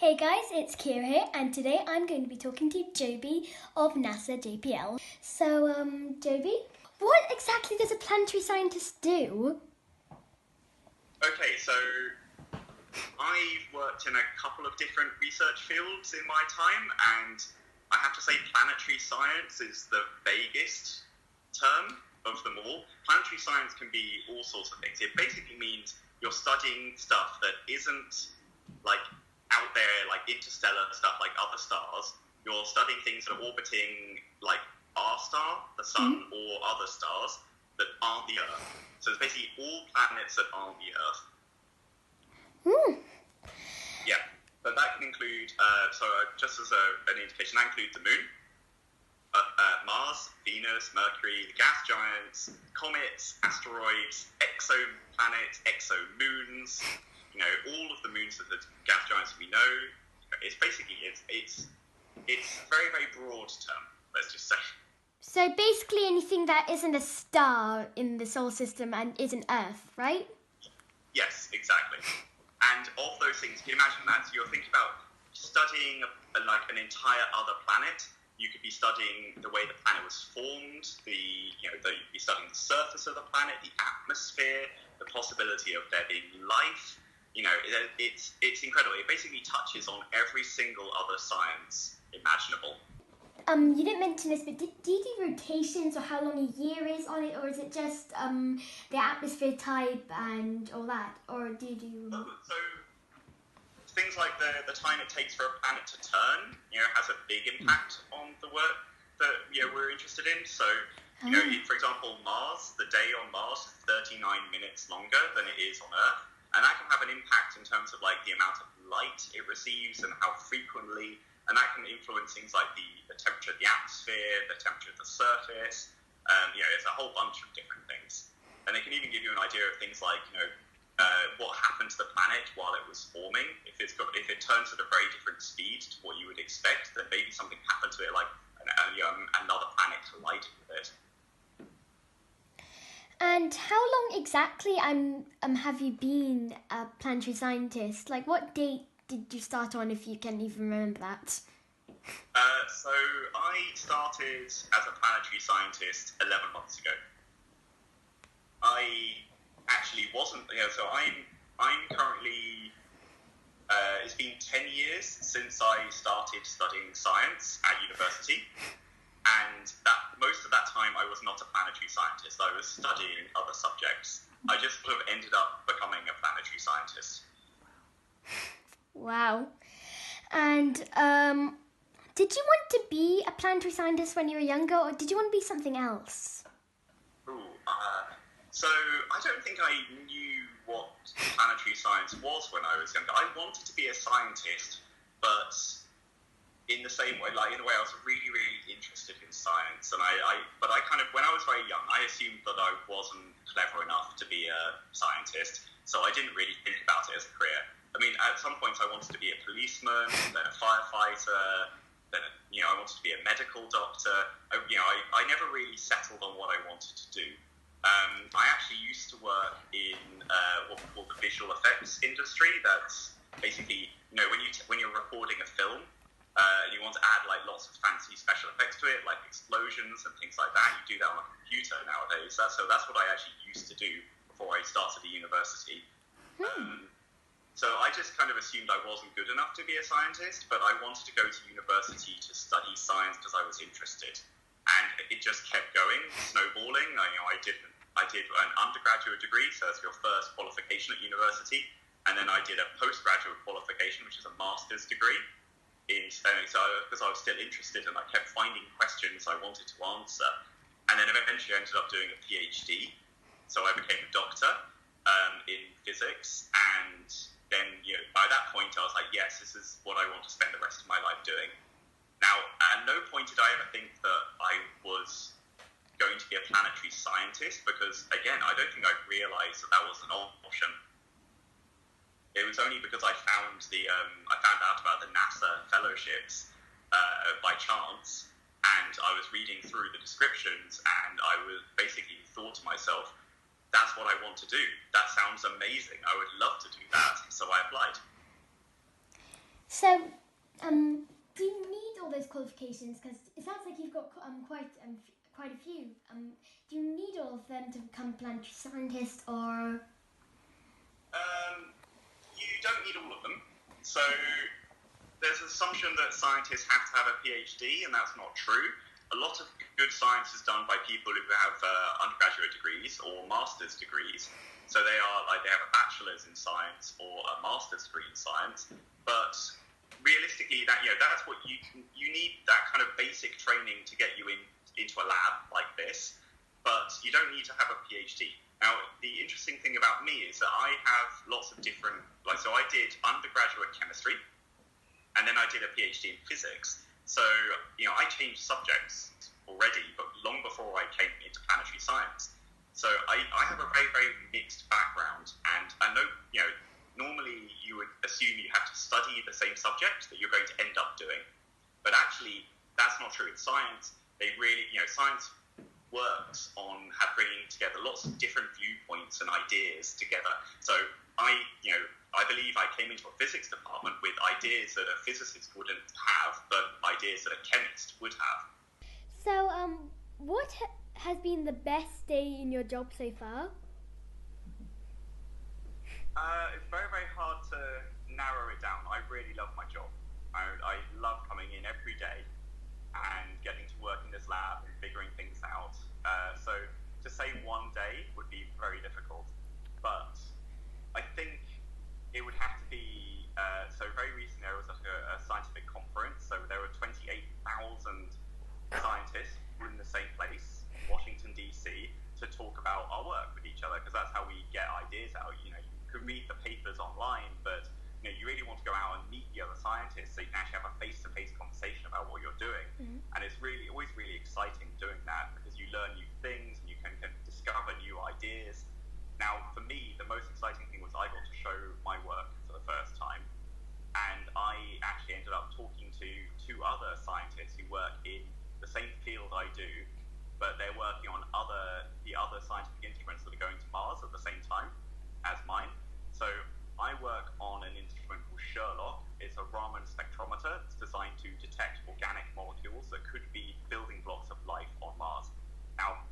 Hey guys, it's Kira here, and today I'm going to be talking to Joby of NASA JPL. So, Joby, what exactly does a planetary scientist do? Okay, so I've worked in a couple of different research fields in my time, and I have to say planetary science is the vaguest term of them all. Planetary science can be all sorts of things. It basically means you're studying stuff that isn't like out there, like interstellar stuff like other stars. You're studying things that are orbiting like our star, the sun, or other stars that aren't the Earth. So it's basically all planets that aren't the Earth. Yeah, but that can include, just as an indication, that includes the Moon, Mars, Venus, Mercury, the gas giants, comets, asteroids, exoplanets, exomoons, all of the moons of the gas giants we know. It's basically, it's a very, very broad term, let's just say. So basically anything that isn't a star in the solar system and isn't Earth, right? Yes, exactly. And of those things, can you imagine that? So you're thinking about studying an entire other planet. You could be studying the way the planet was formed, you'd be studying the surface of the planet, the atmosphere, the possibility of there being life. It's incredible. It basically touches on every single other science imaginable. You didn't mention this, but do you do rotations or how long a year is on it, or is it just the atmosphere type and all that? Or do you do... So things like the time it takes for a planet to turn, has a big impact on the work that we're interested in. So, for example, Mars, the day on Mars is 39 minutes longer than it is on Earth. And that can have an impact in terms of the amount of light it receives and how frequently, and that can influence things like the temperature of the atmosphere, the temperature of the surface. It's a whole bunch of different things. And it can even give you an idea of things like, what happened to the planet while it was forming. If it turns at a very different speed to what you would expect, then maybe something happened to it, like another planet collided with it. And how long exactly have you been a planetary scientist? Like, what date did you start on, if you can even remember that? So I started as a planetary scientist 11 months ago. I actually wasn't, so I'm currently, it's been 10 years since I started studying science at university. And most of that time, I was not a planetary scientist. I was studying other subjects. I just sort of ended up becoming a planetary scientist. Wow. And did you want to be a planetary scientist when you were younger, or did you want to be something else? So I don't think I knew what planetary science was when I was younger. I wanted to be a scientist, but in the same way, in a way, I was really, really interested in science. And but I kind of, when I was very young, I assumed that I wasn't clever enough to be a scientist. So I didn't really think about it as a career. I mean, at some points I wanted to be a policeman, then a firefighter, then, I wanted to be a medical doctor. I never really settled on what I wanted to do. I actually used to work in what we call the visual effects industry. That's basically, when you're recording a film, and you want to add lots of fancy special effects to it, like explosions and things like that. You do that on a computer nowadays. So that's what I actually used to do before I started at university. So I just kind of assumed I wasn't good enough to be a scientist, but I wanted to go to university to study science because I was interested. And it just kept going, snowballing. I did an undergraduate degree, so that's your first qualification at university. And then I did a postgraduate qualification, which is a master's degree in spelling, because I was still interested and I kept finding questions I wanted to answer. And then eventually I ended up doing a PhD. So I became a doctor in physics. And then by that point I was like, yes, this is what I want to spend the rest of my life doing. Now, at no point did I ever think that I was going to be a planetary scientist, because, again, I don't think I realised that was an option. It was only because I found out about the NASA fellowships by chance, and I was reading through the descriptions, and I was basically thought to myself, that's what I want to do. That sounds amazing. I would love to do that. So I applied. So, do you need all those qualifications? Because it sounds like you've got quite a few. Do you need all of them to become a planetary scientist, or? You don't need all of them. So there's an assumption that scientists have to have a PhD, and that's not true. A lot of good science is done by people who have undergraduate degrees or master's degrees. So they have a bachelor's in science or a master's degree in science. But realistically, that's what you need, that kind of basic training to get you into a lab like this. But you don't need to have a PhD. Now, the interesting thing about me is that I have lots of different, so I did undergraduate chemistry, and then I did a PhD in physics. So, I changed subjects already, but long before I came into planetary science. So I have a very, very mixed background, and I know, normally you would assume you have to study the same subject that you're going to end up doing, but actually that's not true. In science, science works on bringing together lots of different viewpoints and ideas together. So I believe I came into a physics department with ideas that a physicist wouldn't have, but ideas that a chemist would have. So, what has been the best day in your job so far? It's very, very hard to narrow it down. I really love my job. I love coming in every day and getting to work in this lab and figuring things out. So to say one day would be very difficult. But I think it would have to be, so very recently there was a scientific conference. So there were 28,000 scientists in the same place, Washington, D.C., to talk about our work with each other, because that's how we get ideas out. You can read the papers online, but you really want to go out and meet the other scientists so you can actually have a face-to-face conversation about what you're doing. Mm-hmm. And it's always really exciting doing that, because you learn new things and you can discover new ideas. Now, for me, the most exciting thing was I got to show my work for the first time, and I actually ended up talking to two other scientists who work in the same field I do, but they're working on the other scientific instruments that are going to Mars at the same time as mine. So I work on an instrument called Sherlock. It's a Raman spectrometer. It's designed to detect organic molecules that could be building blocks of life on Mars. Now,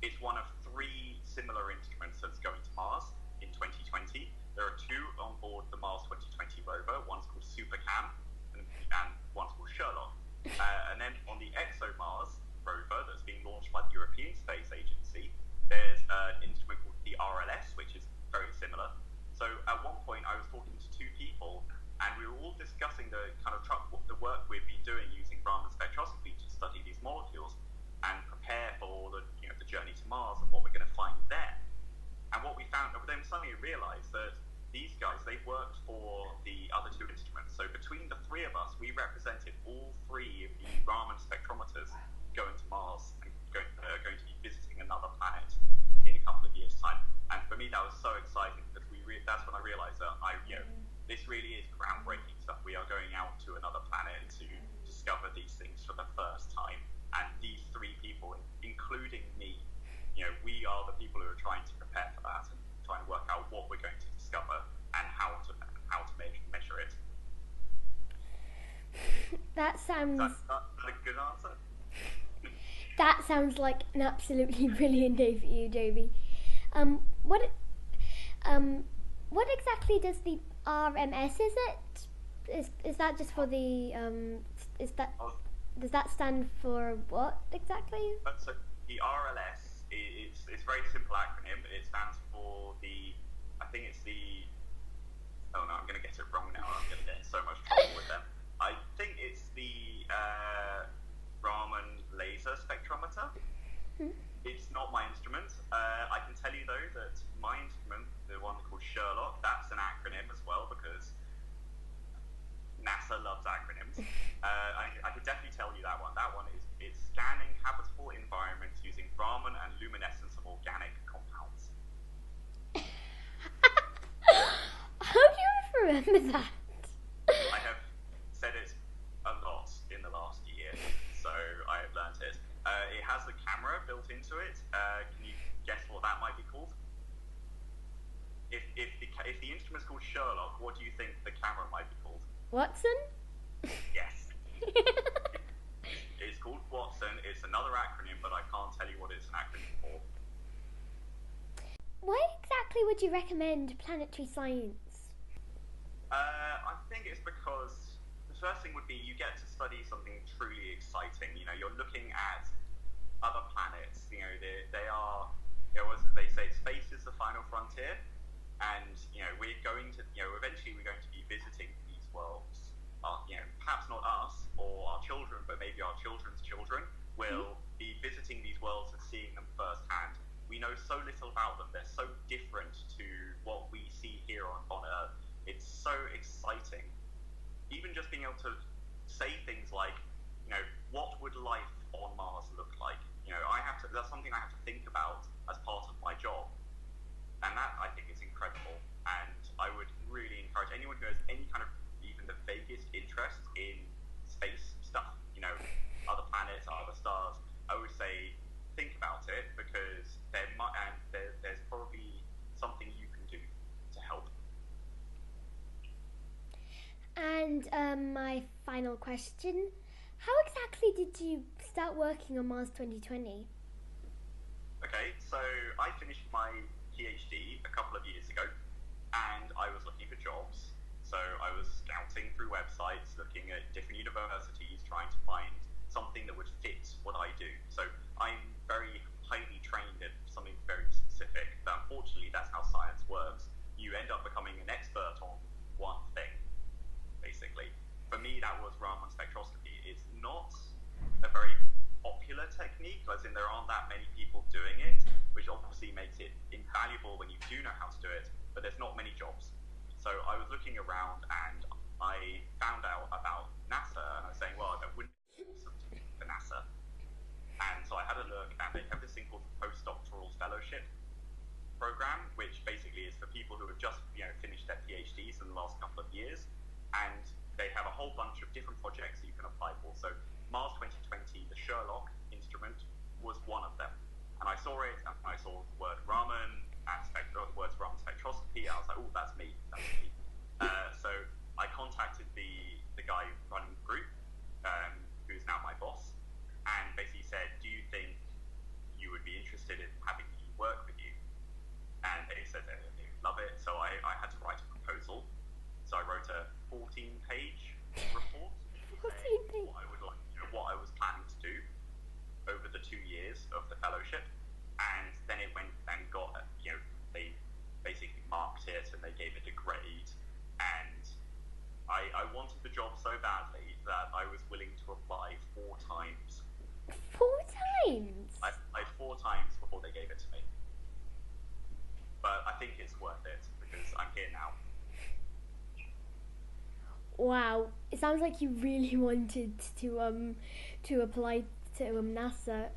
it's one of 3 similar instruments that's going to Mars in 2020. There are 2 on board the Mars 2020 rover. One's called SuperCam and one's called Sherlock. And then on the ExoMars rover that's being launched by the European Space Agency, there's an instrument called the RLS, which is very similar. So at one point I was talking to 2 people, and we were all discussing the work we've been doing using Raman spectroscopy to study these molecules and prepare for the journey to Mars and what we're going to find there. And what we found, then suddenly realized that these guys, they worked for the other 2 instruments. So between the 3 of us, we represented all 3 of the Raman spectrometers going to Mars and going to be visiting another planet in a couple of years' time. And for me, that was so exciting, because that's when I realized that this really is groundbreaking stuff. We are going out to another planet to discover these things for the first time. And these 3 people, including me, we are the people who are trying to prepare for that and trying to work out what we're going to discover and how to measure it. That sounds... Is that a good answer? That sounds like an absolutely brilliant day for you, Joby. What exactly does the RMS, is it? Is that just for the does that stand for what exactly? So the RLS it's a very simple acronym. It stands for I think it's oh no, I'm going to get it wrong now. I'm going to get in so much trouble with them. I think it's the Raman laser spectrometer. Mm-hmm. It's not my instrument. I can tell you though that my instrument, the one called Sherlock, that's an acronym as well, because NASA loves acronyms. I could definitely tell you that one. That one it's scanning habitable environments using Raman and luminescence of organic compounds. How do you remember that? I have said it a lot in the last year, so I have learnt it. It has a camera built into it. Can you guess what that might be called? If the instrument's called Sherlock, what do you think the camera might be called? Watson? Yes. It's called Watson. It's another acronym, but I can't tell you what it's an acronym for. Why exactly would you recommend planetary science? I think it's because the first thing would be you get to study something truly exciting. You know, you're looking at other planets. You know, they are, you know, as they say, space is the final frontier. And, you know, we're going to, you know, eventually we're going to be visiting these worlds. You know, perhaps not us or our children, but maybe our children's children will be visiting these worlds and seeing them firsthand. We know so little about them. They're so different to what we see here on Earth. It's so exciting. Even just being able to say things like, you know, what would life on Mars look like? You know, that's something I have to think about as part of my job. And that, I think, is incredible. And I would really encourage anyone who has any kind of even the vaguest interest in space stuff, you know, other planets, other stars, I would say think about it, because there's probably something you can do to help. And my final question, how exactly did you start working on Mars 2020? Okay, so I finished my PhD a couple of years ago, and I was looking for jobs. So I was scouting through websites, looking at different universities, trying to find something that would fit what I do. So I'm very highly trained at something very specific. But unfortunately, that's how science works. You end up becoming an expert on one thing, basically. For me, that was Raman spectroscopy. It's not a very popular technique, as in there aren't that many people doing it, which obviously makes it invaluable when you do know how to do it, but there's not many jobs. So I was looking around and I found out about NASA, and I was saying, well, that wouldn't be awesome to be for NASA. And so I had a look, and they have this thing called the postdoctoral fellowship program, which basically is for people who have just, you know, finished their PhDs in the last couple of years, and they have a whole bunch of different projects that you can apply for. So Mars 2020, the Sherlock instrument, was one of them. And I saw it, and I saw the word Raman, and the words Raman spectroscopy, and I was like, oh, that's me. So I contacted the guy running the group, who's now my boss, and basically said, do you think you would be interested in having me work with you? And they said they would love it. So I had to write a proposal. So I wrote a 14-page report saying what I would like, you know, what I was planning to do over the 2 years of the fellowship. And then it went and got, you know, they basically marked it and they gave it a grade. And I wanted the job so badly that I was willing to apply 4 times. 4 times? I applied 4 times before they gave it to me. But I think it's worth it because I'm here now. Wow, it sounds like you really wanted to apply to NASA.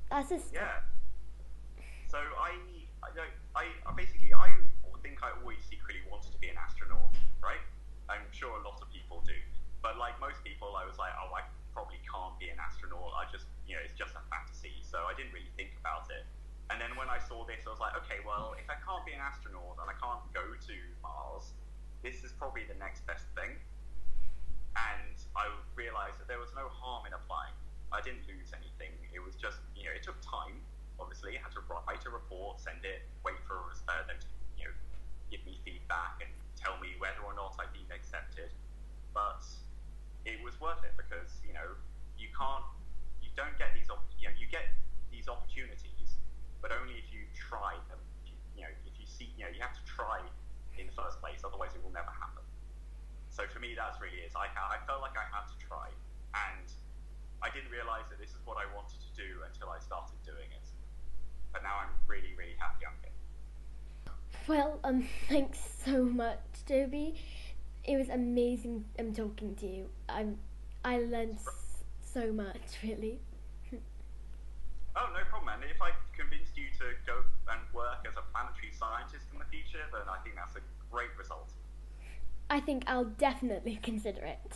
That's just Yeah. So I basically I think I always secretly wanted to be an astronaut, right? I'm sure a lot of people do, but like most people, I was like, oh, I probably can't be an astronaut. I just, you know, it's just a fantasy. So I didn't really think about it. And then when I saw this, I was like, okay, well, if I can't be an astronaut and I can't go to Mars, this is probably the next best thing. And I realized that there was no harm in applying. I didn't lose anything. It was just, you know, it took time, obviously. I had to write a report, send it, wait for them to, you know, give me feedback and tell me whether or not I'd been accepted. But it was worth it because, you know, you don't get these, you know, you get these opportunities, but only if you try them. You know, if you see, you know, you have to try in the first place, otherwise it will never happen. So for me, that's really it. I felt like I had to try, and I didn't realize that this is what I wanted to do until I started doing it. But now I'm really, really happy I'm here. Well, thanks so much, Joby. It was amazing talking to you. I learned so much, really. Oh, no problem, man. If I convinced you to go and work as a planetary scientist in the future, then I think that's a great result. I think I'll definitely consider it.